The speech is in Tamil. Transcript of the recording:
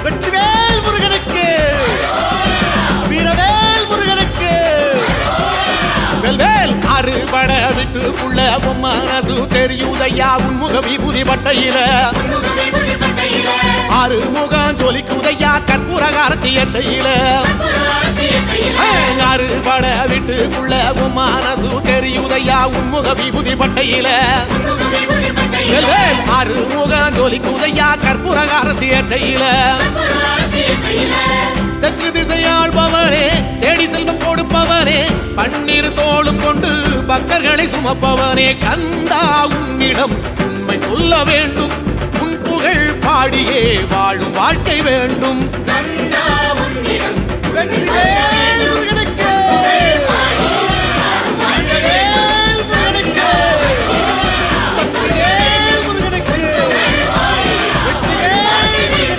வெற்றிவேல் முருகனுக்கு, வீரவேல் முருகனுக்கு. வேல்வேல் அறுபட விட்டுக்குள்ள மனசு தெரியுதையா உன்முக விபூதி பட்டையில. அறுமுகம் ஜொலிக்குதையா கற்பூரகாரத்தி ஏற்றையில. அறுபட விட்டுக்குள்ள மனசு தெரியுதையா உன்முக விபூதி பட்டையில. அறுமுகம் ஜொலிக்குதையா கற்பூரகாரத்தி ஏற்றையில. தெற்கு திசையாள்பவரே தேடி செல்வம் கொடுப்பவரே பன்னீர் தோளும் கொண்டு பக்தர்களை சுமப்பவனே கந்தா உன்னிடம் உண்மை சொல்ல வேண்டும் உன் புகழ் பாடியே வாழும் வாழ்க்கை வேண்டும்.